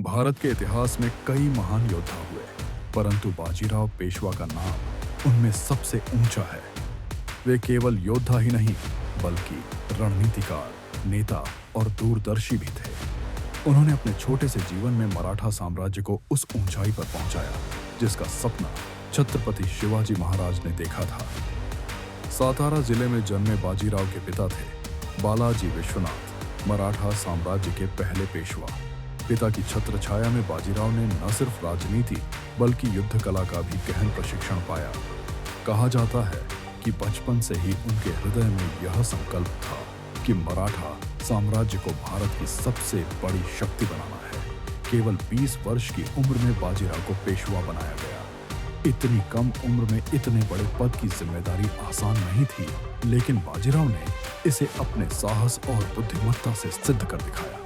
भारत के इतिहास में कई महान योद्धा हुए, परंतु बाजीराव पेशवा का नाम उनमें सबसे ऊंचा है। वे केवल योद्धा ही नहीं, बल्कि रणनीतिकार, नेता और दूरदर्शी भी थे। उन्होंने अपने छोटे से जीवन में मराठा साम्राज्य को उस ऊंचाई पर पहुंचाया, जिसका सपना छत्रपति शिवाजी महाराज ने देखा था। सातारा जिले में जन्मे बाजीराव के पिता थे बालाजी विश्वनाथ, मराठा साम्राज्य के पहले पेशवा। पिता की छत्र छाया में बाजीराव ने न सिर्फ राजनीति बल्कि युद्ध कला का भी गहन प्रशिक्षण पाया। कहा जाता है कि बचपन से ही उनके हृदय में यह संकल्प था कि मराठा साम्राज्य को भारत की सबसे बड़ी शक्ति बनाना है। केवल 20 वर्ष की उम्र में बाजीराव को पेशवा बनाया गया। इतनी कम उम्र में इतने बड़े पद की जिम्मेदारी आसान नहीं थी, लेकिन बाजीराव ने इसे अपने साहस और बुद्धिमत्ता से सिद्ध कर दिखाया।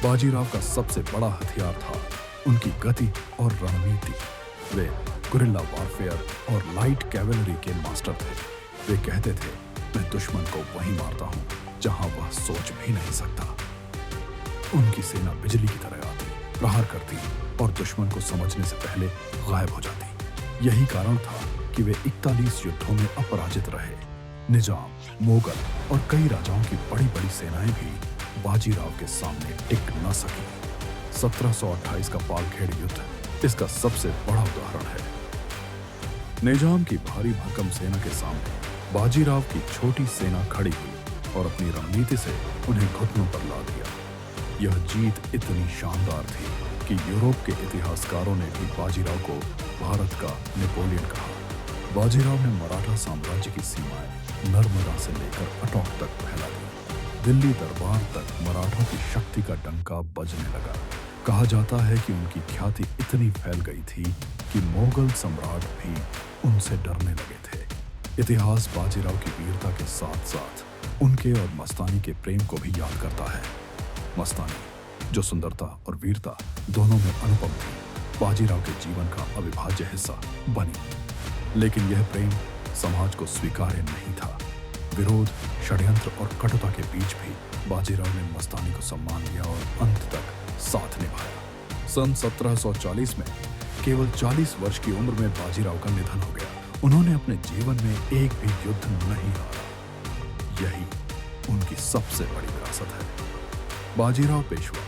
बाजीराव का सबसे बड़ा हथियार था उनकी गति और रणनीति। वे गुरिल्ला वॉरफेयर और लाइट कैवेलरी के मास्टर थे। वे कहते थे, मैं दुश्मन को वहीं मारता हूं जहां वह सोच भी नहीं सकता। उनकी सेना बिजली की तरह आती, प्रहार करती और दुश्मन को समझने से पहले गायब हो जाती। यही कारण था कि वे 41 युद्धों में अपराजित रहे। निजाम, मुगल और कई राजाओं की बड़ी बड़ी सेनाएं भी बाजीराव के सामने टिक न सकी। 1728 का पालखेड़ युद्ध इसका सबसे बड़ा उदाहरण है। निजाम की भारी भरकम सेना के सामने बाजीराव की छोटी सेना खड़ी हुई और अपनी रणनीति से उन्हें घुटनों पर ला दिया। यह जीत इतनी शानदार थी कि यूरोप के इतिहासकारों ने भी बाजीराव को भारत का नेपोलियन कहा। बाजीराव ने मराठा साम्राज्य की सीमाएं नर्मदा से लेकर अटोक तक फैला दी। दिल्ली दरबार तक मराठों की शक्ति का डंका बजने लगा। कहा जाता है कि उनकी ख्याति इतनी फैल गई थी कि मुगल सम्राट भी उनसे डरने लगे थे। इतिहास बाजीराव की वीरता के साथ साथ उनके और मस्तानी के प्रेम को भी याद करता है। मस्तानी, जो सुंदरता और वीरता दोनों में अनुपम थी, बाजीराव के जीवन का अविभाज्य हिस्सा बनी। लेकिन यह प्रेम समाज को स्वीकार्य नहीं था। विरोध, षड्यंत्र और कटुता के बीच भी बाजीराव ने मस्तानी को सम्मान दिया और अंत तक साथ निभाया। सन 1740 में केवल 40 वर्ष की उम्र में बाजीराव का निधन हो गया। उन्होंने अपने जीवन में एक भी युद्ध नहीं हारा। यही उनकी सबसे बड़ी विरासत है। बाजीराव पेशवा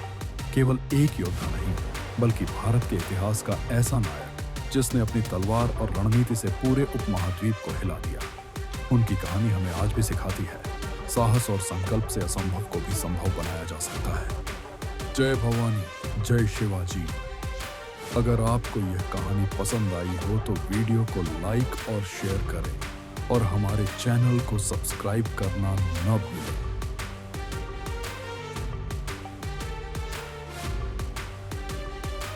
केवल एक योद्धा नहीं, बल्कि भारत के इतिहास का ऐसा नायक जिसने अपनी तलवार और रणनीति से पूरे उपमहाद्वीप को हिला दिया। उनकी कहानी हमें आज भी सिखाती है, साहस और संकल्प से असंभव को भी संभव बनाया जा सकता है। जय भवानी, जय शिवाजी। अगर आपको यह कहानी पसंद आई हो तो वीडियो को लाइक और शेयर करें और हमारे चैनल को सब्सक्राइब करना न भूलें।